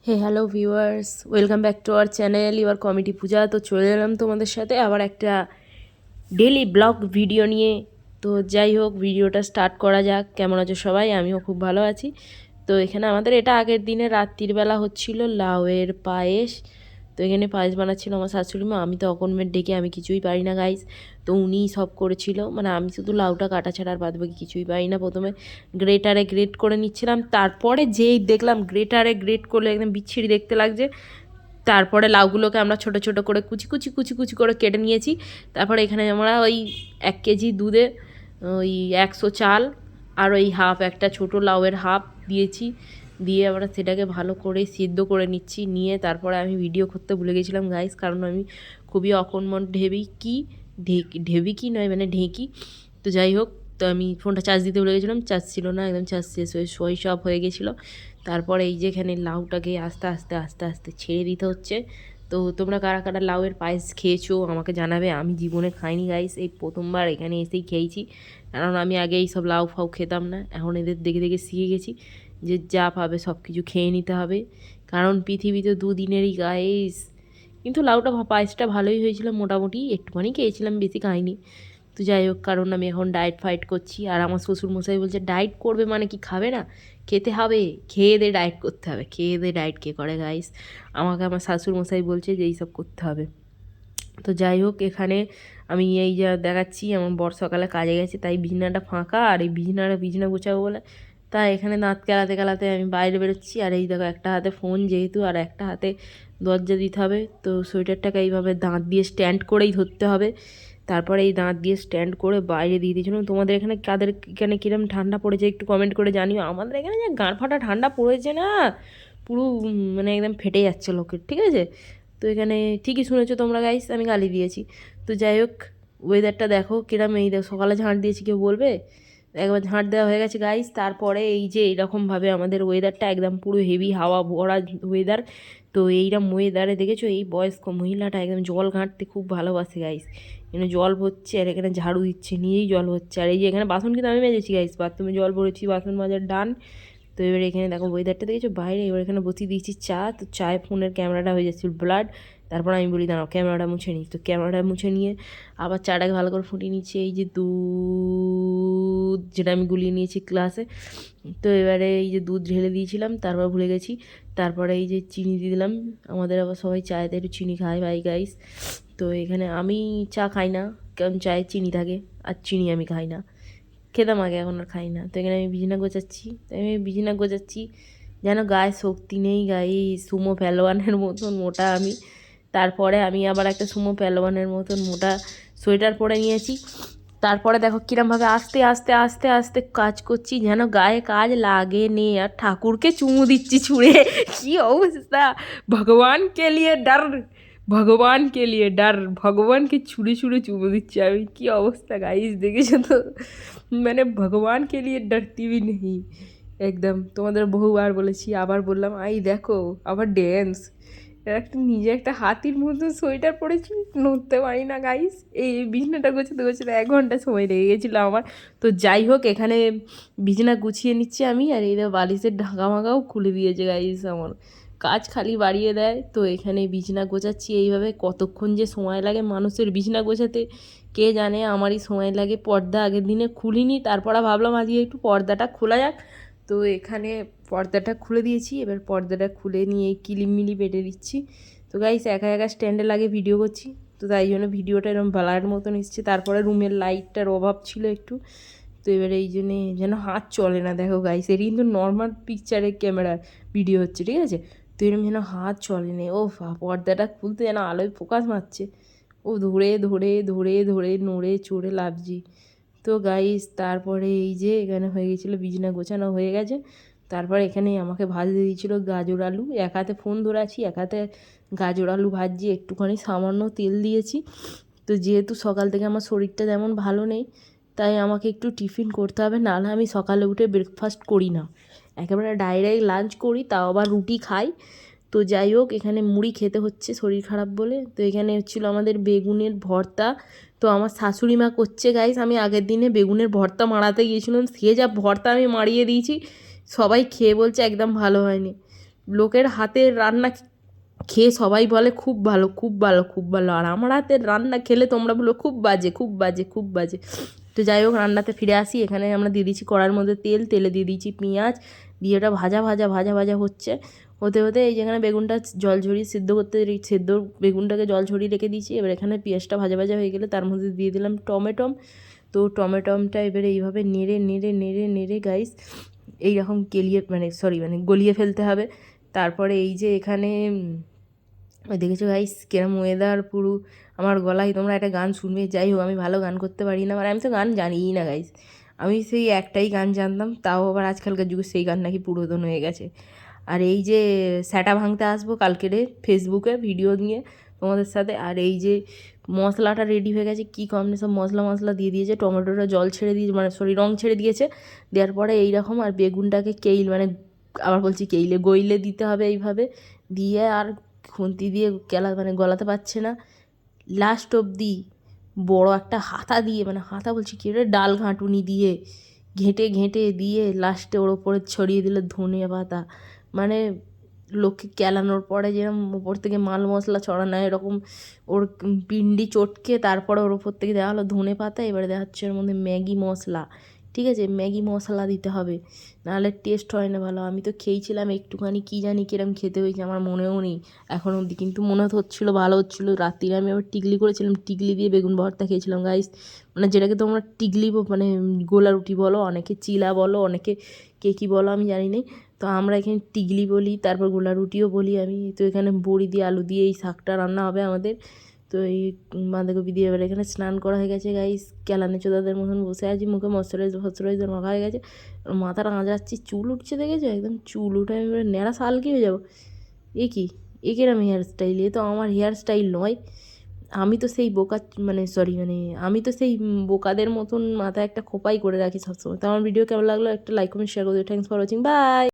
Hey hello viewers, welcome back to our channel your comedy Puja. তো চলে এলাম তোমাদের সাথে আবার একটা ডেলি ব্লগ ভিডিও নিয়ে। তো যাই হোক, ভিডিওটা স্টার্ট করা যাক। কেমন আছো সবাই? আমিও খুব ভালো আছি। তো এখানে আমাদের এটা আগের দিনে রাত্রির বেলা হচ্ছিল লাউয়ের পায়েস। তো এখানে পায়েস বানাচ্ছিল আমার শাশুড়ি মা। আমি তো অকনমেন্ট ডেকে আমি কিছুই পারি না গাইস। তো উনিই সব করেছিল, মানে আমি শুধু লাউটা কাটা ছাড়া আর বাদবাকি কিছুই পারি না। প্রথমে গ্রেটারে গ্রেট করে নিচ্ছিলাম, তারপরে যেই দেখলাম গ্রেটারে গ্রেট করলে একদম বিচ্ছিরি দেখতে লাগছে, তারপরে লাউগুলোকে আমরা ছোট ছোট করে কুচি কুচি কুচি কুচি করে কেটে নিয়েছি। তারপরে এখানে আমরা ওই 1 কেজি দুধে ওই 100 চাল আর ওই হাফ একটা ছোট লাউয়ের হাফ দিয়েছি। দিয়ে আমরা সেটাকে ভালো করে সিদ্ধ করে নিচ্ছি। নিয়ে তারপরে আমি ভিডিও করতে ভুলে গেছিলাম গাইস, কারণ আমি খুবই অকর্মঠ ঢেবি কি নয়, মানে ঢেঁকি। তো যাই হোক, তো আমি ফোনটা চার্জ দিতে ভুলে গেছিলাম, চার্জ ছিল না, একদম চার্জ শেষ হয়ে সুইচ অফ হয়ে গেছিলো। তারপরে এই যে এখানে লাউটাকে আস্তে আস্তে আস্তে আস্তে ছেড়ে দিতে হচ্ছে। তো তোমরা কারা কারা লাউয়ের পায়েস খেয়েছো আমাকে জানাবে। আমি জীবনে খাইনি গাইস, এই প্রথমবার এখানে এসেই খেয়েছি। কারণ আমি আগে এইসব লাউ ফাউ খেতাম না, এখন এদের দেখে দেখে শিখে গেছি যে যা পাবে সব কিছু খেয়ে নিতে হবে, কারণ পৃথিবীতে দুদিনেরই গাইস। কিন্তু লাউটা পায়েসটা ভালোই হয়েছিল, মোটামুটি একটুখানি খেয়েছিলাম, বেশি খাইনি। তো যাই হোক, কারণ আমি এখন ডায়েট ফাইট করছি, আর আমার শ্বশুরমশাই বলছে ডায়েট করবে মানে কি খাবে না, খেতে হবে, খেয়ে দিয়ে ডায়েট করতে হবে। খেয়ে দিয়ে ডায়েট কে করে গাইস? আমাকে আমার শাশুড়মশাই বলছে যে এইসব করতে হবে। তো যাই হোক, এখানে আমি এই যা দেখাচ্ছি, আমার বর সকালে কাজে গেছে, তাই বিছনাটা ফাঁকা, আর এই বিছনা গুছাবো বলে তাই এখানে দাঁত কেলাতে কেলাতে আমি বাইরে বেরোচ্ছি। আর এই দেখো, একটা হাতে ফোন যেহেতু, আর একটা হাতে দরজা দিতে হবে, তো সোয়েটারটাকে এইভাবে দাঁত দিয়ে স্ট্যান্ড করেই ধরতে হবে। তারপরে এই দাঁত দিয়ে স্ট্যান্ড করে বাইরে দিয়ে দিয়েছিলাম। তোমাদের এখানে কাদের এখানে কীরকম ঠান্ডা পড়েছে একটু কমেন্ট করে জানিও। আমাদের এখানে যে গাঁড় ফাটা ঠান্ডা পড়েছে না, পুরো মানে একদম ফেটে যাচ্ছে লোকের, ঠিক আছে? তো এখানে ঠিকই শুনেছো তোমরা গাইস, আমি গালি দিয়েছি। তো যাই হোক, ওয়েদারটা দেখো কিরম, এই দেখো সকালে ঝাঁট দিয়েছি, কেউ বলবে? একবার ঝাঁট দেওয়া হয়ে গেছে গাইস। তারপরে এই যে এইরকমভাবে আমাদের ওয়েদারটা একদম পুরো হেভি হাওয়া ভরা ওয়েদার। তো এইরকম ওয়েদারে দেখেছো, এই বয়স্ক মহিলাটা একদম জল ঘাঁটতে খুব ভালোবাসে গাইস। এখানে জল ভরছে আর এখানে ঝাড়ু দিচ্ছে, নিয়েই জল হচ্ছে। আর এই যে এখানে বাসন কিন্তু আমি মেজেছি গাইস, বাথরুমে জল ভরেছি, বাসন মাজার ডান। তো এবার এখানে দেখো ওয়েদারটা দেখেছো বাইরে। এবার এখানে বসিয়ে দিয়েছি চা। তো চায়ে ফোনের ক্যামেরাটা হয়ে যাচ্ছিল ব্লাড। তারপর আমি বলি দাঁড়াও ক্যামেরাটা মুছে নিই। তো ক্যামেরাটা মুছে নিয়ে আবার চাটাকে ভালো করে ফুটিয়ে নিচ্ছি। এই যে দুধ যেটা আমি গুলিয়ে নিয়েছি ক্লাসে, তো এবারে এই যে দুধ ঢেলে দিয়েছিলাম, তারপর ভুলে গেছি। তারপরে এই যে চিনি দিয়ে দিলাম। আমাদের আবার সবাই চায়েতে একটু চিনি খায় ভাই গাইস। তো এখানে আমি চা খাই না, কারণ চায়ে চিনি থাকে, আর চিনি আমি খাই না। খেতাম আগে, এখন আর খাই না। তো এখানে আমি বিছানা গোছাচ্ছি যেন গায়ে শক্তি নেই, গায়ে সুমো পেলোয়ানের মতন মোটা আমি। তারপরে আমি আবার একটা সুমো পেলোয়ানের মতন মোটা সোয়েটার পরে নিয়েছি। তারপরে দেখো কিরমভাবে আস্তে আস্তে আস্তে আস্তে কাজ করছি, যেন গায়ে কাজ লাগে নে, আর ঠাকুরকে চুমু দিচ্ছি ছুঁড়ে। কি অবস্থা! ভগবানকে লিয়ে ডর, ভগবানকে লিয়ে ডর, ভগবানকে ছুঁড়ে ছুঁড়ে চুমু দিচ্ছি আমি। কি অবস্থা গাইস, দেখেছো তো? মানে ভগবানকে লিয়ে ডরতি ভি নেই একদম। তোমাদের বহুবার বলেছি, আবার বললাম, আই দেখো আবার ড্যান্স। একটা নিজে একটা হাতির মতো সোয়েটার পরেছি, নড়তে পারি না গাইস। এই বিছানাটা গোছাতে গোছাতে 1 ঘন্টা সময় লেগে গেছিলো আমার। তো যাই হোক, এখানে বিছানা গুছিয়ে নিচ্ছি আমি, আর এই বালিশের ঢাকা মাকাও খুলে দিয়েছে গাইস আমার, কাজ খালি বাড়িয়ে দেয়। তো এখানে বিছানা গোছাচ্ছি এইভাবে। কতক্ষণ যে সময় লাগে মানুষের বিছানা গোছাতে কে জানে, আমারই সময় লাগে। পর্দা আগের দিনে খুলিনি, তারপর ভাবলাম আজকে একটু পর্দাটা খোলা যাক। তো এখানে পর্দাটা খুলে দিয়েছি, এবার পর্দাটা খুলে নিয়ে কিলিমিলি বেটে দিচ্ছি। তো গাইস, একা একা স্ট্যান্ডে লাগে ভিডিও করছি, তো তাই জন্য ভিডিওটা এরকম ব্লার মতন এসছে। তারপরে রুমের লাইটটার অভাব ছিল একটু, তো এবারে এই জন্যে যেন হাত চলে না। দেখো গাইস, এর কিন্তু নর্মাল পিকচারের ক্যামেরার ভিডিও হচ্ছে, ঠিক আছে? তো এরকম যেন হাত চলে না। ও পর্দাটা খুলতে যেন আলোয় ফোকাস মারছে, ও ধরে ধরে ধরে ধরে নড়ে চড়ে লাফছি। তো গাইস, তারপরে এই যে এখানে হয়ে গেছিলো, বিছানা গোছানো হয়ে গেছে। তারপর এখানে আমাকে ভাজতে দিয়েছিলো গাজর আলু। এক হাতে ফোন ধরে আছি, এক হাতে গাজর আলু ভাজছি, একটুখানি সামান্য তেল দিয়েছি। তো যেহেতু সকাল থেকে আমার শরীরটা তেমন ভালো নেই, তাই আমাকে একটু টিফিন করতে হবে, নাহলে আমি সকালে উঠে ব্রেকফাস্ট করি না, একেবারে ডাইরেক্ট লাঞ্চ করি, তাও আবার রুটি খাই। তো যাই হোক, এখানে মুড়ি খেতে হচ্ছে শরীর খারাপ বলে। তো এখানে হচ্ছিলো আমাদের বেগুনের ভর্তা। তো আমার শাশুড়ি মা করছে গাইস। আমি আগের দিনে বেগুনের ভর্তা মারাতে গিয়েছিলাম, সে যা ভর্তা আমি মারিয়ে দিয়েছি, সবাই খেয়ে বলছে একদম ভালো হয়নি। লোকের হাতের রান্না খেয়ে সবাই বলে খুব ভালো, খুব ভালো, খুব ভালো, আর আমার হাতের রান্না খেলে তোমরা বলো খুব বাজে, খুব বাজে, খুব বাজে। তো যাই হোক, রান্নাতে ফিরে আসি। এখানে আমরা দিয়ে দিচ্ছি কড়ার মধ্যে তেলে দিয়ে দিচ্ছি পেঁয়াজ, দিয়ে ওটা ভাজা ভাজা ভাজা ভাজা হচ্ছে। হতে হতে এই যেখানে বেগুনটা জল ঝরিয়ে সিদ্ধ করতে, সেদ্ধ বেগুনটাকে জল ঝরিয়ে রেখে দিয়েছি। এবার এখানে পেঁয়াজটা ভাজা ভাজা হয়ে গেলে তার মধ্যে দিয়ে দিলাম টমেটো। তো টমেটোটা এবারে এইভাবে নেড়ে নেড়ে নেড়ে নেড়ে গাইস এইরকম গলিয়ে ফেলতে হবে। তারপরে এই যে এখানে দেখেছো গাইস কিরম ওয়েদার, পুরো আমার গলায় তোমরা একটা গান শুনবে। যাই হোক, আমি ভালো গান করতে পারি না, মানে আমি তো গান জানিই না গাইস। আমি সেই একটাই গান জানতাম, তাও আবার আজকালকার যুগে সেই গান নাকি পুরাতন হয়ে গেছে। আর এই যে স্যাটা ভাঙতে আসবো কালকেরে ফেসবুকে ভিডিও নিয়ে তোমাদের সাথে। আর এই যে মশলাটা রেডি হয়ে গেছে, কী কম্বিনেশন মশলা দিয়ে দিয়েছে, টমেটোটা জল ছেড়ে দিয়েছে, রং ছেড়ে দিয়েছে। দেওয়ার পরে এইরকম, আর বেগুনটাকে আবার বলছি গইলে দিতে হবে এইভাবে দিয়ে, আর খুন্তি দিয়ে গলাতে পারছে না, লাস্ট অবধি বড় একটা হাতা দিয়ে, হাতা বলছি কি রে, ডাল ঘাঁটুনি দিয়ে ঘেঁটে ঘেঁটে দিয়ে লাস্টে ওর ওপরে ছড়িয়ে দিলে ধনিয়া পাতা। মানে লোককে কেলানোর পরে যেরকম ওপর থেকে মাল মশলা ছড়ানো হয়, এরকম ওর পিন্ডি চটকে তারপরে ওর ওপর থেকে দেওয়া হলো ধনে পাতা। এবারে দেওয়া হচ্ছে ওর মধ্যে ম্যাগি মশলা, ঠিক আছে, ম্যাগি মশলা দিতে হবে, নাহলে টেস্ট হয় না ভালো। আমি তো খেয়েছিলাম একটুখানি, কী জানি কিরম খেতে হয়েছে আমার মনেও নেই এখন অবধি, কিন্তু মনে হচ্ছিলো ভালো হচ্ছিলো। রাত্রিরে আমি আবার টিকলি করেছিলাম, টিকলি দিয়ে বেগুন ভর্তা খেয়েছিলাম গাইস, যেটাকে তোমরা টিকলি গোলা রুটি বলো, অনেকে চিলা বলো, অনেকে কে কী বলো আমি জানি না। তো আমরা এখানে টিকলি বলি, তারপর গোলা রুটিও বলি আমি। তো এখানে বড়ি দিয়ে আলু দিয়ে এই শাকটা রান্না হবে আমাদের। তো এই বাঁধাকপি দিয়ে এবার এখানে স্নান করা হয়ে গেছে গাইস, কেলানি চোদাদের মতন বসে আছি, মুখে ময়শ্চারাইজার মাখা হয়ে গেছে, মাথাটা আঁচড়াচ্ছি, চুল উঠছে দেখেছো, একদম চুল উঠে আমি এবার ন্যাড়া কি হয়ে যাবো। এ কি, এ কিরম হেয়ার স্টাইল, এ তো আমার হেয়ার স্টাইল নয়। আমি তো সেই আমি তো সেই বোকাদের মতন মাথায় একটা খোপাই করে রাখি সবসময়। তো আমার ভিডিও কেমন লাগলো একটা লাইক কমেন্ট শেয়ার করে দিও। Thanks for watching, by.